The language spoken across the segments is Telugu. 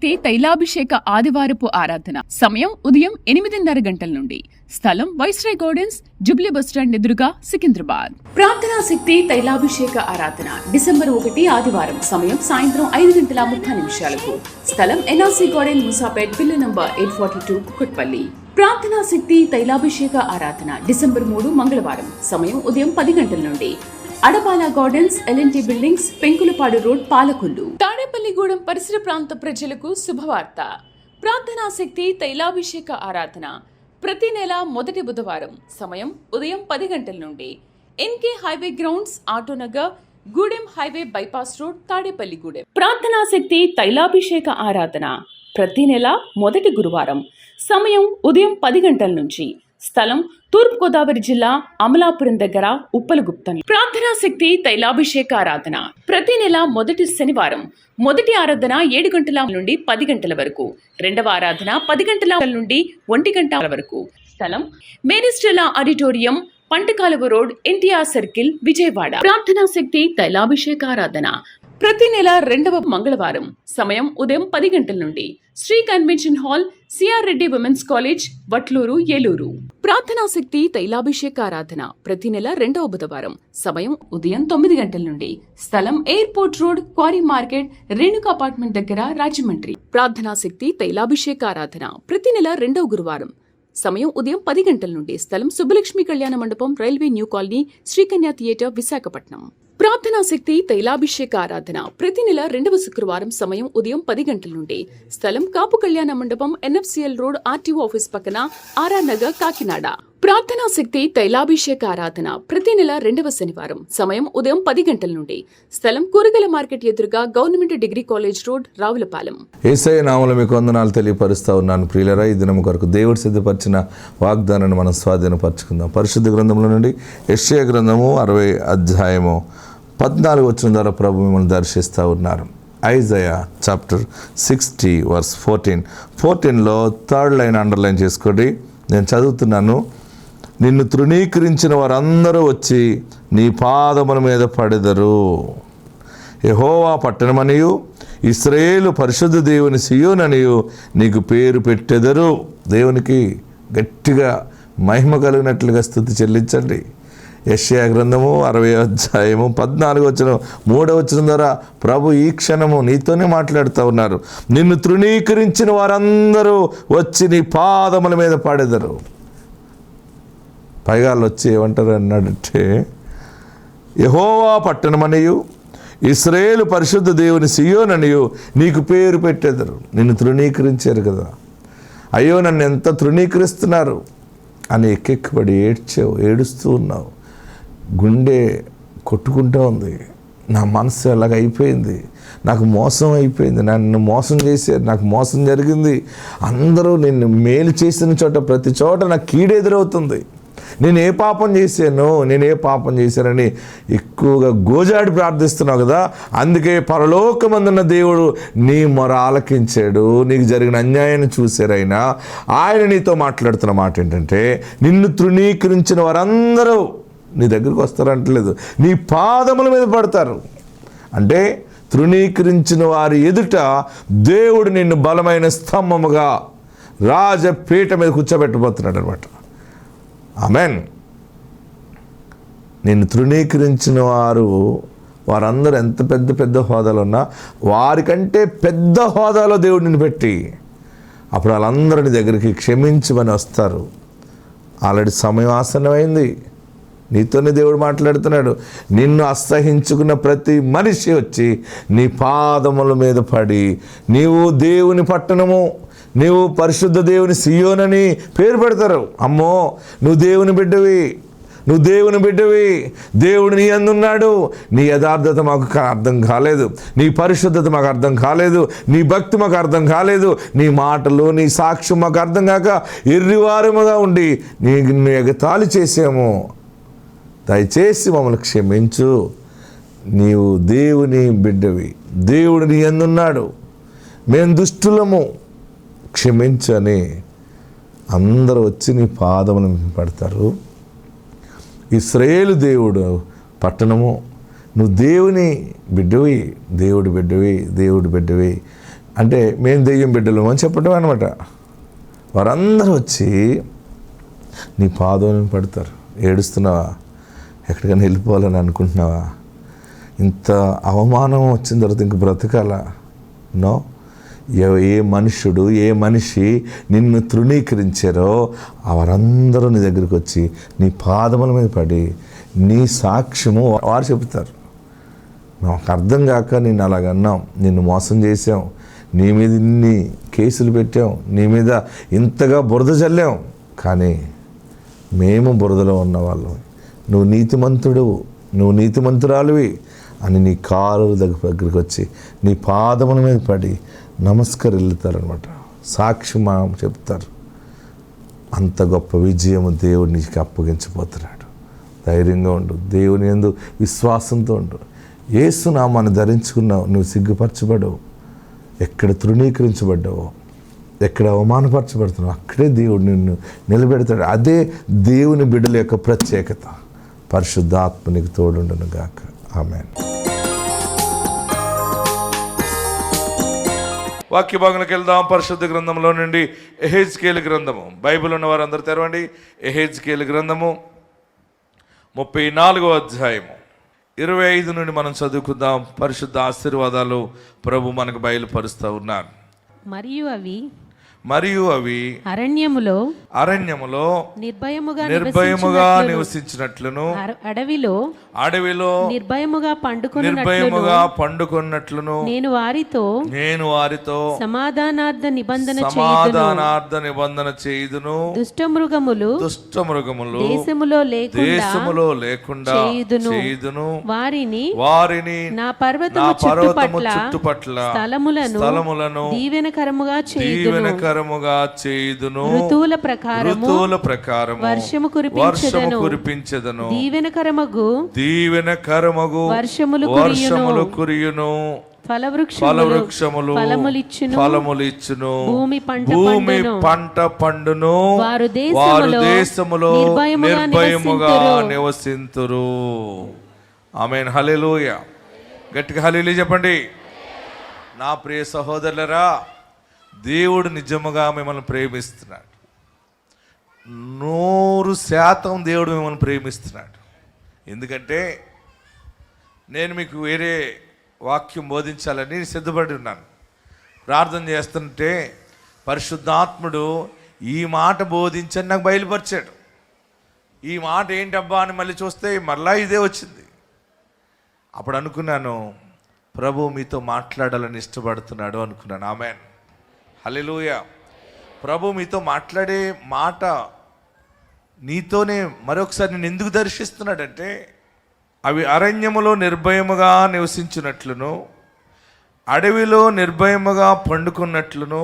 శక్తి తైలాభిషేక ఆదివారపు ఆరాధన. సమయం ఉదయం 8:30 గంటల నుండి. స్థలం వైస్రాయ్ గార్డెన్స్, జుబ్లీ బస్టాండ్ ఎదురుగా, సికింద్రాబాద్. ప్రార్థనా శక్తి తైలాభిషేక ఆరాధన డిసెంబర్ 1 ఆదివారం. సమయం సాయంత్రం 5:30 స్థలం NRC garden, Moosapet, bill number 842, Kukatpally. ప్రార్థనా శక్తి తైలాభిషేక ఆరాధన డిసెంబర్ 3 మంగళవారం. సమయం ఉదయం 10 గంటల నుండి. Adapala gardens, LNT buildings, Penkulapadu road, Palakollu. Tadepalligudem పరిసర ప్రాంత ప్రజలకు శుభవార్త. ప్రార్థనా శక్తి తైలాభిషేక ఆరాధన ప్రతి నెల మొదటి బుధవారం. సమయం ఉదయం 10 గంటల నుండి. NK highway grounds, Autonagar, Gudem highway bypass road, Tadepalligudem. ప్రార్థనా శక్తి తైలాభిషేక ఆరాధన ప్రతి నెల మొదటి గురువారం. సమయం ఉదయం 10 గంటల నుంచి. స్థలం తూర్పుగోదావరి జిల్లా, అమలాపురం దగ్గర, ఉప్పలగుప్తం. ప్రార్థనా శక్తి తైలాభిషేక ఆరాధన ప్రతి నెల మొదటి శనివారం. మొదటి ఆరాధన 7 గంటల నుండి 10 గంటల వరకు. రెండవ ఆరాధన 10 గంటల నుండి 1 గంట వరకు. స్థలం మేరీస్టెల్లా auditorium, పంటకాలువ road, NTR circle, Vijayawada. ప్రార్థనా శక్తి తైలాభిషేక ఆరాధన ప్రతి నెల రెండవ మంగళవారం. సమయం ఉదయం 10 గంటల నుండి. Sri convention hall, CR Reddy women's college, Vatluru, Eluru. ప్రార్థనా శక్తి తైలాభిషేక ఆరాధన ప్రతి నెల రెండవ బుధవారం. సమయం ఉదయం 9 గంటల నుండి. స్థలం airport road, quarry market, Renuka apartment దగ్గర, రాజమండ్రి. ప్రార్థనా శక్తి తైలాభిషేక ఆరాధన ప్రతి నెల రెండవ గురువారం. సమయం ఉదయం 10 గంటల నుండి. స్థలం సుబ్బలక్ష్మి కళ్యాణ మండపం, railway new colony, Sri Kanya theatre, Visakhapatnam. ప్రార్థనా శక్తి తైలాభిషేక ఆరాధన ప్రతి నెల రెండవ శుక్రవారం. సమయం ఉదయం 10 గంటల నుండి. స్థలం కాపు కళ్యాణ మండపం, ఎన్ఎఫ్సిఎల్ రోడ్, ఆర్టీఓ ఆఫీస్ పక్కన, ఆర్ఆర్ నగర్, కాకినాడ. ప్రార్థనా శక్తి తైలాభిషేక ఆరాధన ప్రతి నెల రెండవ శనివారం. సమయం ఉదయం 10 గంటల నుండి. స్థలం కూరగాయల మార్కెట్ ఎదురుగా, government degree college road, Ravulapalem. Yesayya నామములో మీకు వందనాలు తెలియపరుస్తా ఉన్నాను. ప్రియులరా, ఈ దినం కొరకు దేవుడు సిద్ధపరిచిన వాగ్దానాన్ని మనం స్వాధీనపరచుకుందాం. పరిశుద్ధ గ్రంథంలో నుండి యెషయా గ్రంథము 60 అధ్యాయము 14 వచనం ద్వారా ప్రభు మిమ్మల్ని దర్శిస్తూ ఉన్నారు. ఐజయా చాప్టర్ 60 వర్స్ 14లో థర్డ్ లైన్ అండర్లైన్ చేసుకోండి. నేను చదువుతున్నాను. నిన్ను తృణీకరించిన వారందరూ వచ్చి నీ పాదముల మీద పడెదరు. యెహోవా పట్టణమనియు ఇశ్రాయేలు పరిశుద్ధ దేవుని సియోననియు నీకు పేరు పెట్టెదరు. దేవునికి గట్టిగా మహిమ కలిగినట్లుగా స్తుతి చెల్లించండి. యెషయా గ్రంథము 60 అధ్యాయము 14 వచనం 3వ వచనం ద్వారా ప్రభు ఈ క్షణము నీతోనే మాట్లాడుతూ ఉన్నారు. నిన్ను తృణీకరించిన వారందరూ వచ్చి నీ పాదముల మీద పడెదరు. పైగా వచ్చి ఏమంటారు అన్నాడంటే, యెహోవా పట్టణమనియు ఇశ్రాయేలు పరిశుద్ధ దేవుని సియోననియు నీకు పేరు పెట్టెదరు. నిన్ను తృణీకరించారు కదా, అయ్యో నన్ను ఎంత తృణీకరిస్తున్నారు అని ఎక్కెక్కబడి ఏడుస్తూ ఉన్నావు. గుండె కొట్టుకుంటూ ఉంది. నా మనసు అలాగ అయిపోయింది, నాకు మోసం అయిపోయింది, నన్ను మోసం చేశారు, నాకు మోసం జరిగింది, అందరూ నిన్ను మేలు చేసిన చోట ప్రతి చోట నాకు కీడెదురవుతుంది, నేను ఏ పాపం చేశానని ఎక్కువగా గోజాడి ప్రార్థిస్తున్నావు కదా. అందుకే పరలోకమందున్న దేవుడు నీ మొర ఆలకించాడు. నీకు జరిగిన అన్యాయాన్ని చూశారైనా ఆయన నీతో మాట్లాడుతున్న మాట ఏంటంటే, నిన్ను తృణీకరించిన వారందరూ నీ దగ్గరికి వస్తారంటలేదు, నీ పాదముల మీద పడతారు. అంటే తృణీకరించిన వారి ఎదుట దేవుడు నిన్ను బలమైన స్తంభముగా రాజపీఠ మీద కూర్చోబెట్టబోతున్నాడు అనమాట. ఆమెన్. నిన్ను తృణీకరించిన వారందరూ ఎంత పెద్ద పెద్ద హోదాలో ఉన్నా వారికంటే పెద్ద హోదాలో దేవుడు నిన్ను పెట్టి అప్పుడు వాళ్ళందరినీ దగ్గరికి క్షమించమని వస్తారు. ఆల్రెడీ సమయం ఆసన్నమైంది. నీతోనే దేవుడు మాట్లాడుతున్నాడు. నిన్ను అసహించుకున్న ప్రతి మనిషి వచ్చి నీ పాదముల మీద పడి, నీవు దేవుని పట్టణము, నీవు పరిశుద్ధ దేవుని సియోనని పేరు పెడతారు. అమ్మో నువ్వు దేవుని బిడ్డవి, దేవుడు నీ అందున్నాడు. నీ యథార్థత మాకు అర్థం కాలేదు, నీ పరిశుద్ధత మాకు అర్థం కాలేదు, నీ భక్తి మాకు అర్థం కాలేదు, నీ మాటలు, నీ సాక్ష్యం మాకు అర్థం కాక ఎర్రివారముగా ఉండి నిన్ను ఎగతాళి చేసాము. దయచేసి మమ్మల్ని క్షమించు. నీవు దేవుని బిడ్డవి, దేవుడు నీ అందున్నాడు, మేము దుష్టులము, క్షమించని అందరూ వచ్చి నీ పాదములను పడతారు. ఇశ్రాయేలు దేవుడు పట్టణము, నువ్వు దేవుని బిడ్డవి, దేవుడి బిడ్డవి, అంటే మేము దెయ్యం బిడ్డలు అని చెప్పడం అనమాట. వారందరూ వచ్చి నీ పాదం పడతారు. ఏడుస్తున్నావా? ఎక్కడికైనా వెళ్ళిపోవాలని అనుకుంటున్నావా? ఇంత అవమానం వచ్చిన తర్వాత ఇంక బ్రతకాలా? నో. ఏ మనుషుడు, ఏ మనిషి నిన్ను తృణీకరించారో వారందరూ నీ దగ్గరికి వచ్చి నీ పాదముల మీద పడి నీ సాక్ష్యము వారు చెబుతారు. మాకు అర్థం కాక నిన్ను అలాగన్నాం, నిన్ను మోసం చేసాం, నీ మీద ఇన్ని కేసులు పెట్టాం, నీ మీద ఇంతగా బురద చల్లాం, కానీ మేము బురదలో ఉన్నవాళ్ళం, నువ్వు నీతిమంతుడువు, నువ్వు నీతిమంతురాలువి అని నీ కాలు దగ్గరికి వచ్చి నీ పాదముల మీద పడి నమస్కరిల్లుతారనమాట. సాక్ష్యం చెప్తారు. అంత గొప్ప విజయము దేవుడు నీకు అప్పగించబోతున్నాడు. ధైర్యంగా ఉండు, దేవుని యందు విశ్వాసంతో ఉండు. యేసు నామాన్ని ధరించుకున్నావు, నువ్వు సిగ్గుపరచబడవు. ఎక్కడ తృణీకరించబడ్డావో, ఎక్కడ అవమానపరచబడుతున్నావు, అక్కడే దేవుడు నిన్ను నిలబెడతాడు. అదే దేవుని బిడ్డల యొక్క ప్రత్యేకత. పరిశుద్ధాత్మ నీకు తోడుండును గాక. ఆమేన్. వాక్య భాగంలోకి వెళ్దాం. పరిశుద్ధ గ్రంథంలో నుండి ఎహెజ్కేలు గ్రంథము. బైబిల్ ఉన్న వారందరూ తెరవండి. ఎహెజ్కేలు గ్రంథము 34వ అధ్యాయము 25 నుండి మనం చదువుకుందాం. పరిశుద్ధ ఆశీర్వాదాలు ప్రభు మనకు బయలుపరుస్తూ ఉన్నారు. మరియు అవి అరణ్యములో నిర్భయముగా నివసించినట్లును, అడవిలో నిర్భయముగా పండుకొన్నట్లును నేను వారితో సమాధానార్థ నిబంధన చేయుదును. దుష్టమృగములు దేశములో లేకుండా చేయుదును. వారిని నా పర్వతము చుట్టుపట్ల స్థలములను దీవెనకరముగా చేయుదును. ఋతువుల ప్రకారము వర్షము కురిపించెదను. దీవెనకరమగు వర్షములు కురియును. ఫలవృక్షములు ఫలములిచ్చును. భూమి పంట పండును. వారు దేశములో నిర్భయముగా నివసింతురు. ఆమేన్. హల్లెలూయా. గట్టిగా హల్లెలూయా చెప్పండి. నా ప్రియ సహోదరులరా, దేవుడు నిజముగా మిమ్మల్ని ప్రేమిస్తున్నాడు. 100% దేవుడు మిమ్మల్ని ప్రేమిస్తున్నాడు. ఎందుకంటే నేను మీకు వేరే వాక్యం బోధించాలని సిద్ధపడి ఉన్నాను. ప్రార్థన చేస్తుంటే పరిశుద్ధాత్ముడు ఈ మాట బోధించని నాకు బయలుపరిచాడు. ఈ మాట ఏంటబ్బా అని మళ్ళీ చూస్తే మళ్ళా ఇదే వచ్చింది. అప్పుడు అనుకున్నాను, ప్రభు మీతో మాట్లాడాలని ఇష్టపడుతున్నాడు అనుకున్నాను. ఆమేన్. హల్లెలూయా. ప్రభు మీతో మాట్లాడే మాట నీతోనే మరొకసారి నేను ఎందుకు దర్శిస్తున్నాడంటే, అవి అరణ్యములో నిర్భయముగా నివసించినట్లును, అడవిలో నిర్భయముగా పండుకున్నట్లును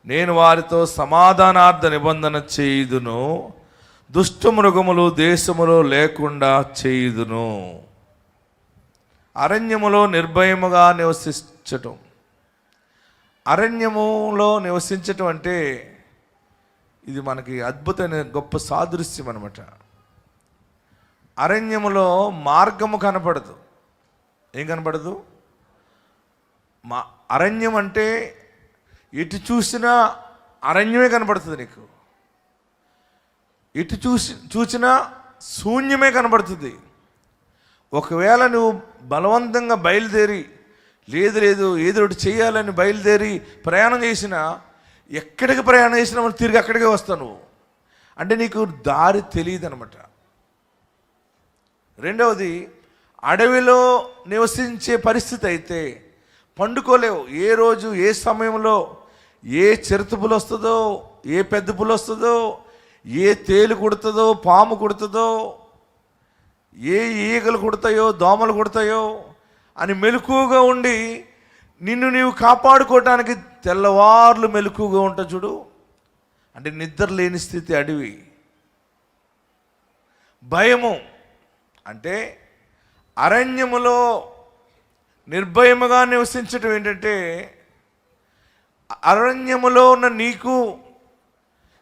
నేను వారితో సమాధానార్థ నిబంధన చేయుదును. దుష్టమృగములు దేశములో లేకుండా చేయుదును. అరణ్యములో నిర్భయముగా నివసించటం. అరణ్యములో నివసించటం అంటే ఇది మనకి అద్భుతమైన గొప్ప సాదృశ్యం అనమాట. అరణ్యములో మార్గము కనపడదు. ఏం కనపడదు? అరణ్యం అంటే ఎటు చూసినా అరణ్యమే కనపడుతుంది నీకు. ఎటు చూసినా శూన్యమే కనపడుతుంది. ఒకవేళ నువ్వు బలవంతంగా బయలుదేరి లేదు ఏదో ఒకటి చేయాలని బయలుదేరి ప్రయాణం చేసినా, ఎక్కడికి ప్రయాణం చేసినా మనం తిరిగి అక్కడికే వస్తావు నువ్వు. అంటే నీకు దారి తెలియదు అనమాట. రెండవది, అడవిలో నివసించే పరిస్థితి అయితే పండుకోలేవు. ఏ రోజు ఏ సమయంలో ఏ చిరుతపులు వస్తుందో, ఏ పెద్ద పులు వస్తుందో, ఏ తేలు కుడుతుందో, పాము కుడుతుందో, ఏ ఈగలు కుడతాయో, దోమలు కుడతాయో అని మెలకువగా ఉండి నిన్ను నీవు కాపాడుకోవటానికి తెల్లవార్లు మెలకువగా ఉంటా చూడు. అంటే నిద్ర లేని స్థితి అడవి. భయము అంటే అరణ్యములో నిర్భయముగా నివసించటం ఏంటంటే, అరణ్యములో ఉన్న నీకు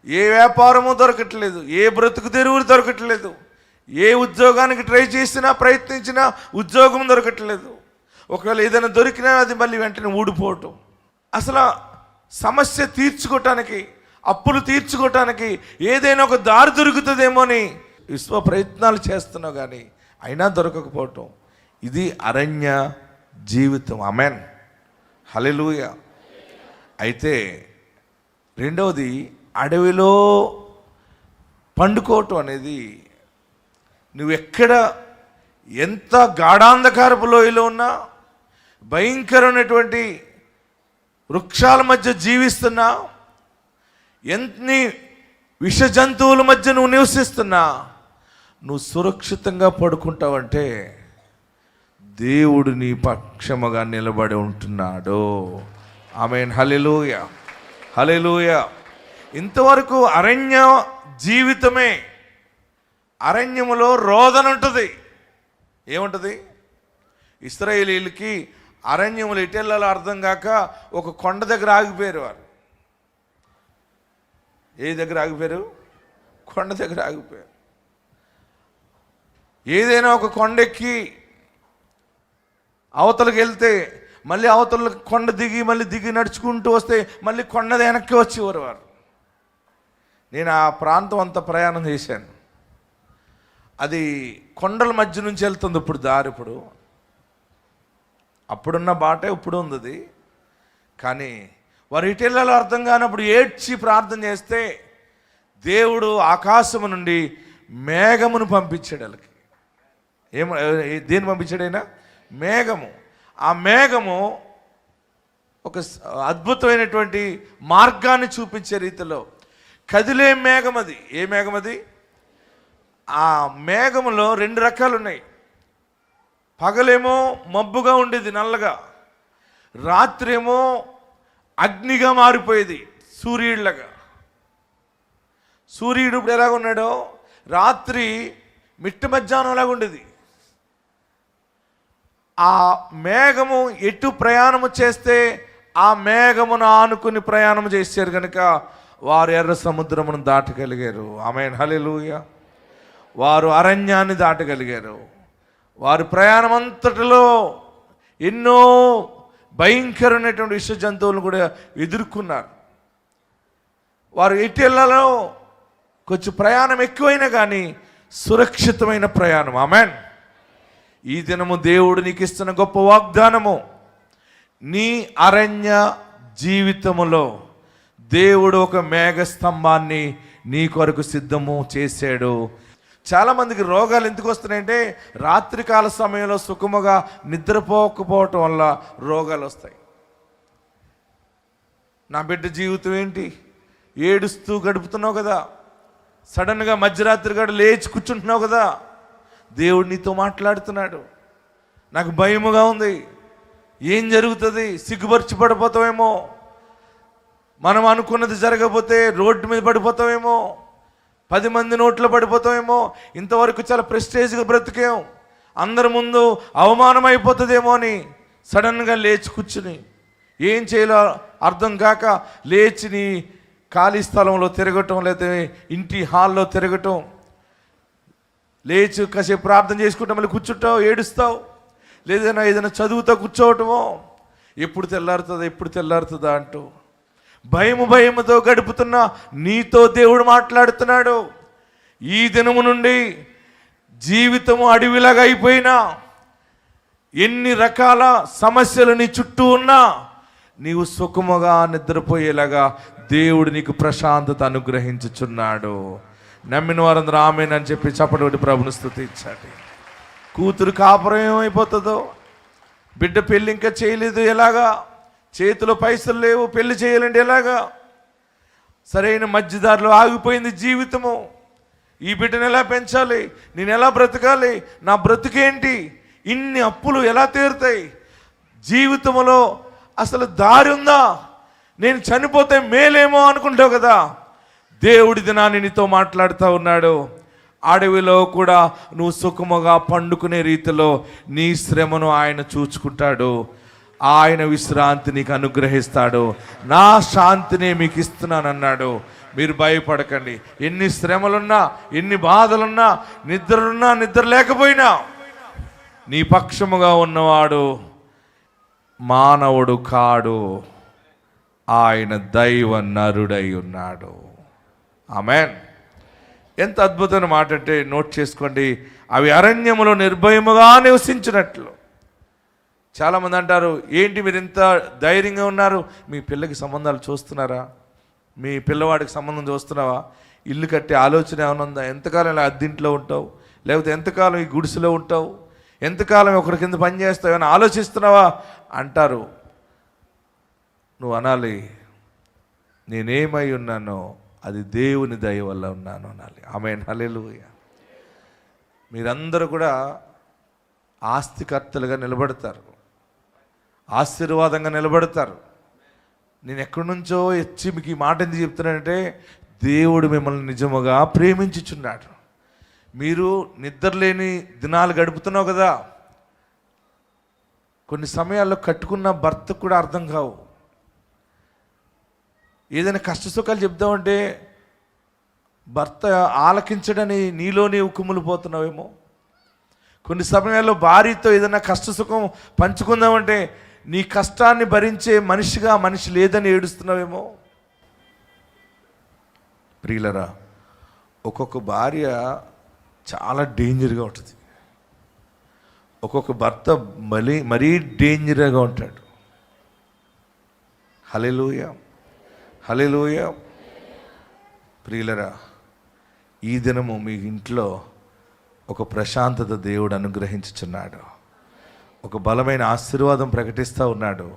ఏ వ్యాపారము దొరకట్లేదు, ఏ బ్రతుకు తెరువులు దొరకట్లేదు, ఏ ఉద్యోగానికి ట్రై చేసినా ప్రయత్నించినా ఉద్యోగం దొరకట్లేదు. ఒకవేళ ఏదైనా దొరికినా అది మళ్ళీ వెంటనే ఊడిపోవటం. అసలు సమస్య తీర్చుకోవటానికి, అప్పులు తీర్చుకోవటానికి ఏదైనా ఒక దారి దొరుకుతుందేమో అని విశ్వ ప్రయత్నాలు చేస్తున్నావు, కానీ అయినా దొరకకపోవటం. ఇది అరణ్య జీవితం. ఆమెన్, హల్లెలూయా. అయితే రెండవది, అడవిలో పండుకోవటం అనేది, నువ్వు ఎక్కడ ఎంత గాఢాంధకారపు లోయలో ఉన్నా, భయంకరమైనటువంటి వృక్షాల మధ్య జీవిస్తున్నా, ఎన్ని విష జంతువుల మధ్య నువ్వు నివసిస్తున్నా, నువ్వు సురక్షితంగా పడుకుంటావంటే దేవుడు నీ పక్షముగా నిలబడి ఉంటున్నాడు. ఆమేన్, హల్లెలూయా, హల్లెలూయా. ఇంతవరకు అరణ్య జీవితమే. అరణ్యములో రోదన ఉంటుంది. ఏముంటుంది? ఇశ్రాయేలీయులకి అరణ్యములు ఎటెళ్ళాలో అర్థం కాక ఒక కొండ దగ్గర ఆగిపోయారు. వారు ఏ దగ్గర ఆగిపోయారు? కొండ దగ్గర ఆగిపోయారు. ఏదైనా ఒక కొండెక్కి అవతలకి వెళ్తే మళ్ళీ అవతల కొండ దిగి మళ్ళీ దిగి నడుచుకుంటూ వస్తే మళ్ళీ కొండ వెనక్కి వచ్చేవారు వారు. నేను ఆ ప్రాంతం అంతా ప్రయాణం చేశాను. అది కొండల మధ్య నుంచి వెళ్తుంది ఇప్పుడు దారి. ఇప్పుడు అప్పుడున్న బాటే ఇప్పుడు ఉంది. కానీ వారు ఇటెళ్ళలో అర్థం కానప్పుడు ఏడ్చి ప్రార్థన చేస్తే దేవుడు ఆకాశము నుండి మేఘమును పంపించాడు వాళ్ళకి. దేన్ని పంపించాడు ఆయన? మేఘము. ఆ మేఘము ఒక అద్భుతమైనటువంటి మార్గాన్ని చూపించే రీతిలో కదిలే మేఘం అది. ఏ మేఘం అది? ఆ మేఘములో రెండు రకాలు ఉన్నాయి. పగలేమో మబ్బుగా ఉండేది నల్లగా, రాత్రి ఏమో అగ్నిగా మారిపోయేది సూర్యుడిలాగా. సూర్యుడు ఇప్పుడు ఎలాగ ఉన్నాడో రాత్రి మిట్ట మధ్యాహ్నం లాగా ఉండేది. ఆ మేఘము ఎటు ప్రయాణము చేస్తే ఆ మేఘమును ఆనుకుని ప్రయాణం చేశారు కనుక వారు ఎర్ర సముద్రమును దాటగలిగారు. ఆమేన్, హల్లెలూయా. వారు అరణ్యాన్ని దాటగలిగారు. వారి ప్రయాణం అంతటిలో ఎన్నో భయంకరమైనటువంటి విష జంతువులను కూడా ఎదుర్కొన్నారు. వారు ఎటెళ్ళలో కొంచెం ప్రయాణం ఎక్కువైనా కానీ సురక్షితమైన ప్రయాణం. ఆమేన్. ఈ దినము దేవుడు నీకు ఇస్తున్న గొప్ప వాగ్దానము, నీ అరణ్య జీవితములో దేవుడు ఒక మేఘ స్తంభాన్ని నీ కొరకు సిద్ధము చేశాడు. చాలామందికి రోగాలు ఎందుకు వస్తున్నాయంటే రాత్రికాల సమయంలో సుఖముగా నిద్రపోకపోవటం వల్ల రోగాలు వస్తాయి. నా బిడ్డ జీవితం ఏంటి? ఏడుస్తూ గడుపుతున్నావు కదా, సడన్గా మధ్యరాత్రి గడ లేచి కూర్చుంటున్నావు కదా, దేవుడు నీతో మాట్లాడుతున్నాడు. నాకు భయముగా ఉంది, ఏం జరుగుతుంది, సిగ్గుపరిచి పడిపోతావేమో, మనం అనుకున్నది జరగకపోతే రోడ్డు మీద పడిపోతావేమో, 10 మంది నోట్లో పడిపోతామేమో, ఇంతవరకు చాలా ప్రెస్టేజ్గా బ్రతికేం, అందరి ముందు అవమానం అయిపోతుందేమో అని సడన్గా లేచి కూర్చుని ఏం చేయాలో అర్థం కాక లేచి నీ ఖాళీ స్థలంలో తిరగటం, లేదా ఇంటి హాల్లో తిరగటం, లేచి కాసేపు ప్రార్థన చేసుకుంటాం, మళ్ళీ కూర్చుంటావు, ఏడుస్తావు, లేదైనా ఏదైనా చదువుతా కూర్చోవటమో, ఎప్పుడు తెల్లారుతుందా అంటూ భయముతో గడుపుతున్న నీతో దేవుడు మాట్లాడుతున్నాడు. ఈ దినము నుండి జీవితము అడవిలాగా అయిపోయినా, ఎన్ని రకాల సమస్యలు నీ చుట్టూ ఉన్నా, నీవు సుఖముగా నిద్రపోయేలాగా దేవుడు నీకు ప్రశాంతత అనుగ్రహించుచున్నాడు. నమ్మిన వారందరూ ఆమేన్ అని చెప్పి చప్పటి ప్రభుని స్తుతించండి. కూతురు కాపురం ఏమైపోతుందో, బిడ్డ పెళ్ళి ఇంకా చేయలేదు ఎలాగా, చేతిలో పైసలు లేవు, పెళ్లి చేయాలంటే ఎలాగా, సరైన మధ్యదారిలో ఆగిపోయింది జీవితము. ఈ బిడ్డను ఎలా పెంచాలి, నేను ఎలా బ్రతకాలి, నా బ్రతుకేంటి, ఇన్ని అప్పులు ఎలా తీరుతాయి, జీవితంలో అసలు దారి ఉందా, నేను చనిపోతే మేలేమో అనుకుంటావు కదా. దేవుడి దినాన్ని నీతో మాట్లాడుతూ ఉన్నాడు. అడవిలో కూడా నువ్వు సుఖముగా పండుకునే రీతిలో నీ శ్రమను ఆయన చూచుకుంటాడు. ఆయన విశ్రాంతి నీకు అనుగ్రహిస్తాడు. నా శాంతిని మీకు ఇస్తున్నానన్నాడు. మీరు భయపడకండి. ఎన్ని శ్రమలున్నా, ఎన్ని బాధలున్నా, నిద్రలున్నా, నిద్ర లేకపోయినా నీ పక్షముగా ఉన్నవాడు మానవుడు కాడు. ఆయన దైవ నరుడై ఉన్నాడు. ఆమేన్. ఎంత అద్భుతమైన మాట అంటే నోట్ చేసుకోండి. అవి అరణ్యములో నిర్భయముగా నివసించినట్లు. చాలామంది అంటారు, ఏంటి మీరు ఇంత ధైర్యంగా ఉన్నారు? మీ పిల్లకి సంబంధాలు చూస్తున్నారా? మీ పిల్లవాడికి సంబంధం చూస్తున్నావా? ఇల్లు కట్టే ఆలోచన ఏమైనా ఉందా? ఎంతకాలం ఇలా అద్దెంట్లో ఉంటావు? లేకపోతే ఎంతకాలం ఈ గుడిసెలో ఉంటావు? ఎంతకాలం ఒకరి కింద పని చేస్తావు? ఏమైనా ఆలోచిస్తున్నావా అంటారు. నువ్వు అనాలి, నేనేమై ఉన్నానో అది దేవుని దయ వల్ల ఉన్నాను అనాలి. ఆమేన్. హల్లెలూయా. మీరందరూ కూడా ఆస్తికర్తలుగా నిలబడతారు, ఆశీర్వాదంగా నిలబడతారు. నేను ఎక్కడి నుంచో వచ్చి మీకు ఈ మాట ఎందుకు చెప్తున్నానంటే, దేవుడు మిమ్మల్ని నిజముగా ప్రేమించుచున్నాడు. మీరు నిద్రలేని దినాలు గడుపుతున్నావు కదా. కొన్ని సమయాల్లో కట్టుకున్న భర్తకు కూడా అర్థం కావు. ఏదైనా కష్ట సుఖాలు చెప్దామంటే భర్త ఆలకించడని నీలో నీవు కుమిలిపోతున్నావేమో. కొన్ని సమయాల్లో భార్యతో ఏదైనా కష్ట సుఖం పంచుకుందామంటే నీ కష్టాన్ని భరించే మనిషి లేదని ఏడుస్తున్నావేమో. ప్రియులరా, ఒక్కొక్క భార్య చాలా డేంజర్గా ఉంటుంది, ఒక్కొక్క భర్త మరీ డేంజర్గా ఉంటాడు. హల్లెలూయా, హల్లెలూయా. ప్రియులరా, ఈ దినము మీ ఇంట్లో ఒక ప్రశాంతత దేవుడు అనుగ్రహించుచున్నాడు, ఒక బలమైన ఆశీర్వాదం ప్రకటిస్తూ ఉన్నాడు.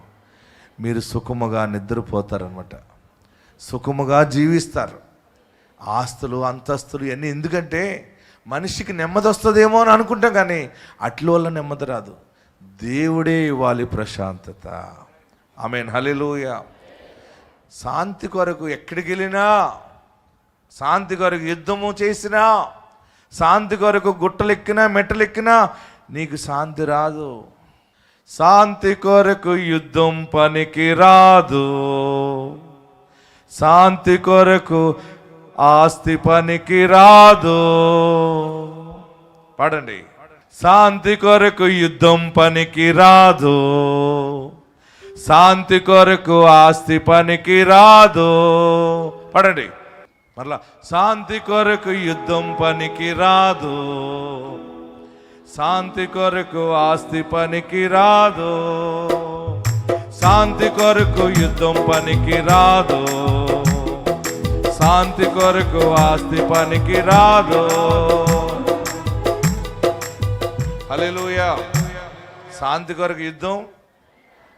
మీరు సుఖముగా నిద్రపోతారనమాట, సుఖముగా జీవిస్తారు. ఆస్తులు అంతస్తులు ఇవన్నీ ఎందుకంటే మనిషికి నెమ్మది వస్తుందేమో అని అనుకుంటాం, కానీ అట్ల వల్ల నెమ్మది రాదు. దేవుడే ఇవ్వాలి ప్రశాంతత. ఆమేన్. హల్లెలూయా. శాంతి కొరకు ఎక్కడికి వెళ్ళినా, శాంతి కొరకు యుద్ధము చేసినా, శాంతి కొరకు గుట్టలెక్కినా మెట్టలెక్కినా నీకు శాంతి రాదు. శాంతి కొరకు యుద్ధం పనికి రాదు, శాంతి కొరకు ఆస్తి పనికి రాదు. పాడండి. శాంతి కొరకు యుద్ధం పనికి రాదు, శాంతి కొరకు ఆస్తి పనికి రాదు. పడండి మరలా. శాంతి కొరకు యుద్ధం పనికి రాదు, శాంతి కొరకు ఆస్తి పనికి రాదు. శాంతి కొరకు యుద్ధం పనికి రాదు, శాంతి కొరకు ఆస్తి పనికి రాదు. హల్లెలూయా. శాంతి కొరకు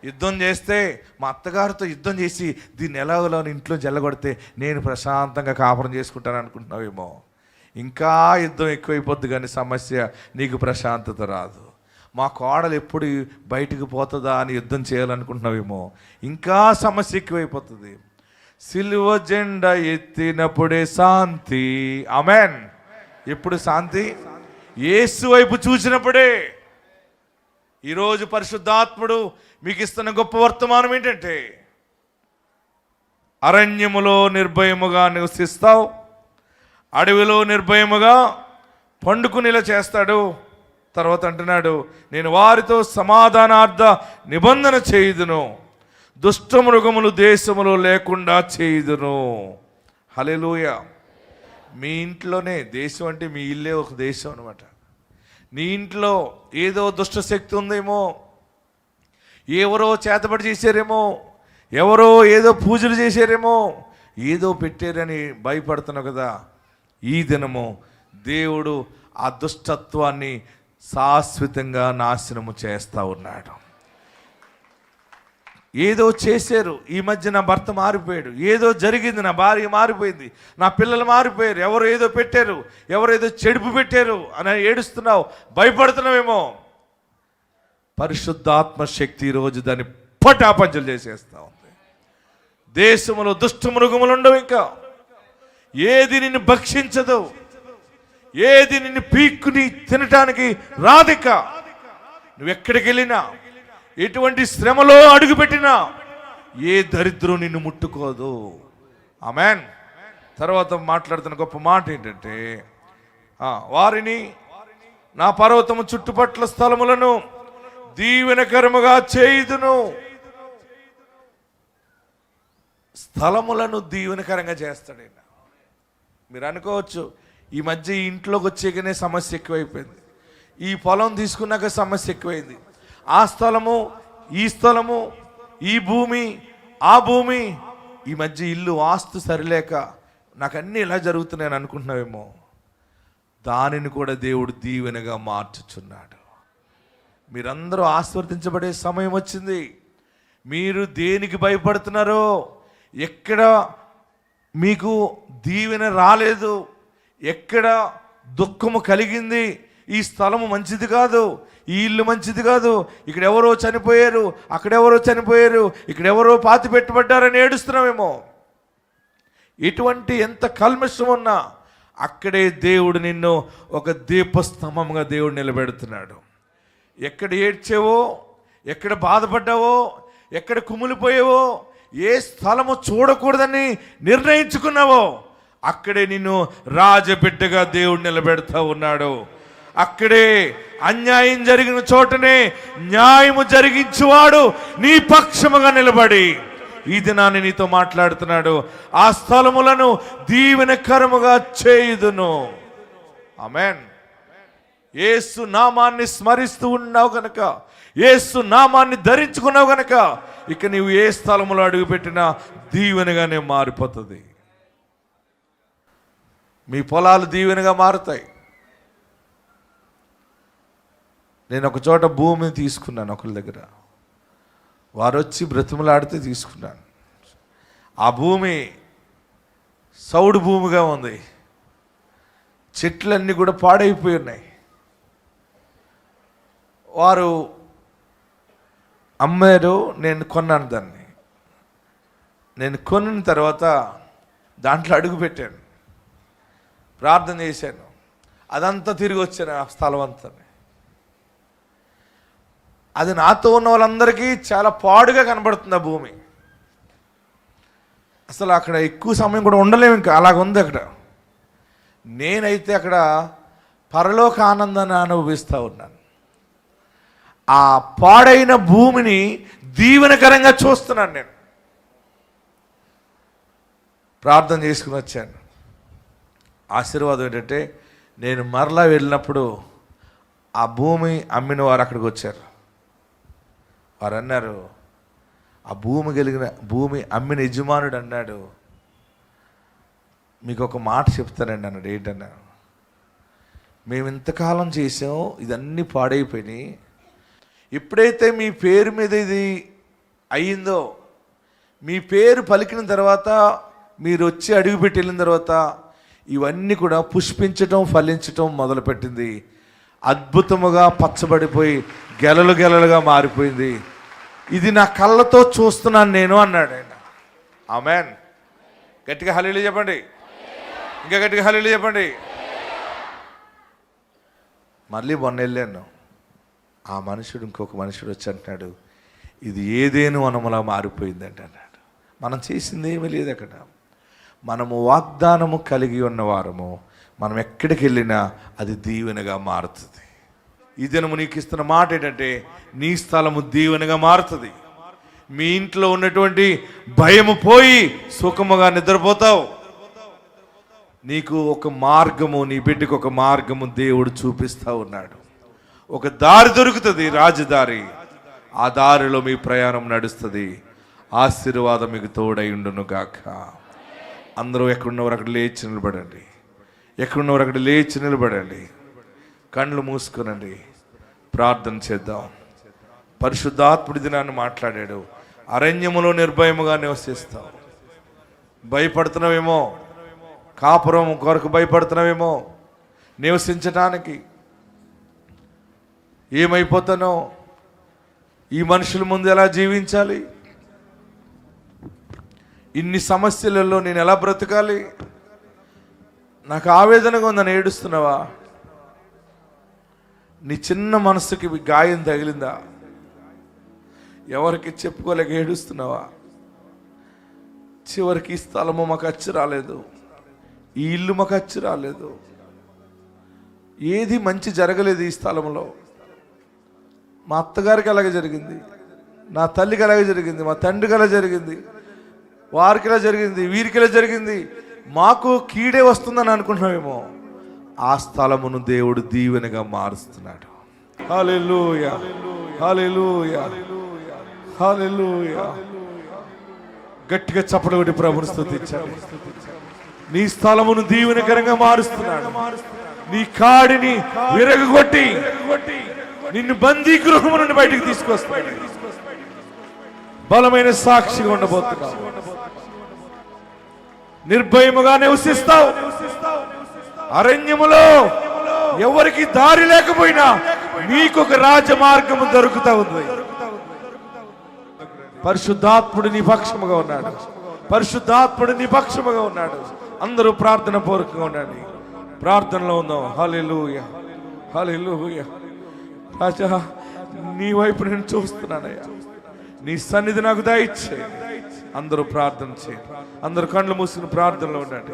యుద్ధం చేస్తే, మా అత్తగారితో యుద్ధం చేసి దీన్ని ఎలాగోలా ఇంట్లో జల్లగొడితే నేను ప్రశాంతంగా కాపురం చేసుకుంటాను అనుకుంటున్నావేమో. ఇంకా యుద్ధం ఎక్కువైపోద్ది, కానీ సమస్య నీకు ప్రశాంతత రాదు. మా కోడలు ఎప్పుడు బయటికి పోతుందా అని యుద్ధం చేయాలనుకుంటున్నావేమో, ఇంకా సమస్య ఎక్కువైపోతుంది. సిలువ జెండా ఎత్తినప్పుడే శాంతి. ఆమేన్. ఎప్పుడు శాంతి? యేసు వైపు చూసినప్పుడే. ఈరోజు పరిశుద్ధాత్ముడు మీకు ఇస్తున్న గొప్ప వర్తమానం ఏంటంటే, అరణ్యములో నిర్భయముగా నివసిస్తావు, అడవిలో నిర్భయముగా పండుకునేలా చేస్తాడు. తర్వాత అంటున్నాడు, నేను వారితో సమాధానార్థ నిబంధన చేయుదును, దుష్ట మృగములు దేశములో లేకుండా చేయుదును. హల్లెలూయా. మీ ఇంట్లోనే, దేశం అంటే మీ ఇల్లే ఒక దేశం అనమాట. నీ ఇంట్లో ఏదో దుష్ట శక్తి ఉందేమో, ఎవరో చేతబడి చేశారేమో, ఎవరో ఏదో పూజలు చేశారేమో, ఏదో పెట్టారని భయపడుతున్నావు కదా. ఈ దినము దేవుడు ఆ దుష్టత్వాన్ని శాశ్వతంగా నాశనము చేస్తూ ఉన్నాడు. ఏదో చేశారు, ఈ మధ్య నా భర్త మారిపోయాడు, ఏదో జరిగింది, నా భార్య మారిపోయింది, నా పిల్లలు మారిపోయారు, ఎవరు ఏదో పెట్టారు, ఎవరు ఏదో చెడుపు పెట్టారు అని ఏడుస్తున్నావు, భయపడుతున్నావేమో. పరిశుద్ధాత్మ శక్తి ఈరోజు దాన్ని పటాపంచలు చేసేస్తా ఉంది. దేశంలో దుష్ట మృగములు ఉండవు, ఇంకా ఏది నిన్ను భక్షించదు, ఏది నిన్ను పీక్కుని తినటానికి రాదిక. నువ్వెక్కడికి వెళ్ళినా, ఎటువంటి శ్రమలో అడుగుపెట్టినా ఏ దరిద్రం నిన్ను ముట్టుకోదు. ఆమేన్. తర్వాత మాట్లాడుతున్న గొప్ప మాట ఏంటంటే, వారిని నా పర్వతము చుట్టుపట్ల స్థలములను దీవెనకరముగా చేయుదును. స్థలములను దీవెనకరంగా చేస్తాడు ఆయన. మీరు అనుకోవచ్చు, ఈ మధ్య ఈ ఇంట్లోకి వచ్చేకనే సమస్య ఎక్కువైపోయింది, ఈ పొలం తీసుకున్నాక సమస్య ఎక్కువైంది, ఆ స్థలము ఈ స్థలము, ఈ భూమి ఆ భూమి, ఈ మధ్య ఇల్లు వాస్తు సరిలేక నాకు అన్నీ ఇలా జరుగుతున్నాయని అనుకుంటున్నావేమో. దానిని కూడా దేవుడు దీవెనగా మార్చుచున్నాడు. మీరందరూ ఆశీర్వదించబడే సమయం వచ్చింది. మీరు దేనికి భయపడుతున్నారో, ఎక్కడ మీకు దీవెన రాలేదు, ఎక్కడ దుఃఖము కలిగింది, ఈ స్థలము మంచిది కాదు, ఈ ఇల్లు మంచిది కాదు, ఇక్కడ ఎవరో చనిపోయారు, అక్కడెవరో చనిపోయారు, ఇక్కడెవరో పాతి పెట్టబడ్డారని ఏడుస్తున్నామేమో. ఇటువంటి ఎంత కల్మషం ఉన్నా అక్కడే దేవుడు నిన్ను ఒక దీపస్తంభంగా దేవుడు నిలబెడుతున్నాడు. ఎక్కడ ఏడ్చావో, ఎక్కడ బాధపడ్డావో, ఎక్కడ కుమిలిపోయావో, ఏ స్థలము చూడకూడదని నిర్ణయించుకున్నావో అక్కడే నిన్ను రాజబిడ్డగా దేవుడు నిలబెడతా ఉన్నాడు. అక్కడే అన్యాయం జరిగిన చోటనే న్యాయము జరిగించువాడు నీ పక్షముగా నిలబడి ఈ దినాన్ని నీతో మాట్లాడుతున్నాడు. ఆ స్థలములను దీవెనకరముగా చేయుదును. ఆమేన్. యేసు నామాన్ని స్మరిస్తూ ఉన్నావు గనక, యేసు నామాన్ని ధరించుకున్నావు గనక ఇక నీవు ఏ స్థలములో అడుగుపెట్టినా దీవెనగానే మారిపోతుంది. మీ పొలాలు దీవెనగా మారుతాయి. నేను ఒక చోట భూమిని తీసుకున్నాను, ఒకరి దగ్గర వారు వచ్చి బ్రతిమలాడితే తీసుకున్నాను. ఆ భూమి సౌడు భూమిగా ఉంది, చెట్లన్నీ కూడా పాడైపోయి ఉన్నాయి. వారు అమ్మారు, నేను కొన్నాను దాన్ని. నేను కొన్న తర్వాత దాంట్లో అడుగు పెట్టాను, ప్రార్థన చేశాను, అదంతా తిరిగి వచ్చాను. ఆ స్థలం అంతా అది నాతో ఉన్న వాళ్ళందరికీ చాలా పాడుగా కనబడుతుంది. ఆ భూమి అసలు అక్కడ ఎక్కువ సమయం కూడా ఉండలేము, ఇంకా అలాగుంది అక్కడ. నేనైతే అక్కడ పరలోక ఆనందాన్ని అనుభవిస్తూ ఉన్నాను. ఆ పాడైన భూమిని దీవెనకరంగా చూస్తున్నాను. నేను ప్రార్థన చేసుకుని వచ్చాను. ఆశీర్వాదం ఏంటంటే, నేను మరలా వెళ్ళినప్పుడు ఆ భూమి అమ్మిన వారు అక్కడికి వచ్చారు. వారు అన్నారు, ఆ భూమి అమ్మిన యజమానుడు అన్నాడు, మీకు ఒక మాట చెప్తానండి అన్నాడు. ఏంటన్నాడు, మేము ఇంతకాలం చేసాం, ఇదన్నీ పాడైపోయినాయి, ఎప్పుడైతే మీ పేరు మీద ఇది అయ్యిందో, మీ పేరు పలికిన తర్వాత, మీరు వచ్చి అడుగుపెట్టి వెళ్ళిన తర్వాత ఇవన్నీ కూడా పుష్పించటం, ఫలించటం మొదలుపెట్టింది. అద్భుతముగా పచ్చబడిపోయి గెలలు గెలలుగా మారిపోయింది. ఇది నా కళ్ళతో చూస్తున్నాను నేను అన్నాడు ఆయన. ఆమేన్. గట్టిగా హల్లెలూయా చెప్పండి, ఇంకా గట్టిగా హల్లెలూయా చెప్పండి. మళ్ళీ మొన్న వెళ్ళాను. ఆ మనుషుడు, ఇంకొక మనుషుడు వచ్చి అంటున్నాడు, ఇది ఏదేను వనములా మారిపోయిందంట అన్నాడు. మనం చేసింది ఏమీ లేదు అక్కడ. మనము వాగ్దానము కలిగి ఉన్నవారము, మనం ఎక్కడికి వెళ్ళినా అది దీవెనగా మారుతుంది. ఈ దినము నీకు ఇస్తున్న మాట ఏంటంటే, నీ స్థలము దీవెనగా మారుతుంది. మీ ఇంట్లో ఉన్నటువంటి భయము పోయి సుఖముగా నిద్రపోతావు. నీకు ఒక మార్గము, నీ బిడ్డకు ఒక మార్గము దేవుడు చూపిస్తూ ఉన్నాడు. ఒక దారి దొరుకుతుంది, రాజదారి. ఆ దారిలో మీ ప్రయాణం నడుస్తుంది. ఆశీర్వాదం మీకు తోడై ఉండును గాక. అందరూ ఎక్కడున్నవారు అక్కడ లేచి నిలబడండి. ఎక్కడున్నవారు అక్కడ లేచి నిలబడండి. కళ్ళు మూసుకునండి. ప్రార్థన చేద్దాం. పరిశుద్ధాత్ముడి దినాన్ని మాట్లాడాడు. అరణ్యములో నిర్భయముగా నివసిస్తావు. భయపడుతున్నావేమో, కాపురం కొరకు భయపడుతున్నావేమో, నివసించటానికి. ఏమైపోతానో, ఈ మనుషుల ముందు ఎలా జీవించాలి, ఇన్ని సమస్యలలో నేను ఎలా బ్రతకాలి, నాకు ఆవేదనగా ఉందని ఏడుస్తున్నావా? నీ చిన్న మనసుకి గాయం తగిలిందా? ఎవరికి చెప్పుకోలేక ఏడుస్తున్నావా? చివరికి ఈ స్థలము మాకు అచ్చి రాలేదు, ఈ ఇల్లు మాకు అచ్చి రాలేదు, ఏది మంచి జరగలేదు ఈ స్థలంలో. మా అత్తగారికి అలాగే జరిగింది, నా తల్లికి అలాగే జరిగింది, మా తండ్రికి అలా జరిగింది. వారికి ఇలా జరిగింది, వీరికి ఇలా జరిగింది, మాకు కీడే వస్తుందని అనుకుంటున్నామేమో. ఆ స్థలమును దేవుడు దీవెనగా మారుస్తున్నాడు. హల్లెలూయా, హల్లెలూయా, హల్లెలూయా. గట్టిగా చప్పట్లు కొట్టి ప్రభువును స్తుతించండి. నీ స్థలమును దీవెనకరంగా మారుస్తున్నాడు. నీ కాడిని విరగొట్టి నిన్ను బందీ గృహము నుండి బయటికి తీసుకొస్తాడు. బలమైన సాక్షిగా ఉండబోతున్నావు. నిర్భయముగా నివసిస్తావు. అరణ్యములో ఎవరికి దారి లేకపోయినా నీకొక రాజమార్గము దొరుకుతా ఉంది. పరిశుద్ధాత్ముడు నీ పక్షముగా ఉన్నాడు. పరిశుద్ధాత్ముడు నీ పక్షముగా ఉన్నాడు. అందరూ ప్రార్థన పూర్వకంగా ఉండండి. ప్రార్థనలో ఉందాం. హల్లెలూయా, హల్లెలూయా. రాజా, నీ వైపు నేను చూస్తున్నానయ్యా. నీ సన్నిధి నాకు దయచేయండి. అందరూ ప్రార్థన చేయండి. అందరూ కళ్ళు మూసుకుని ప్రార్థనలో ఉండండి.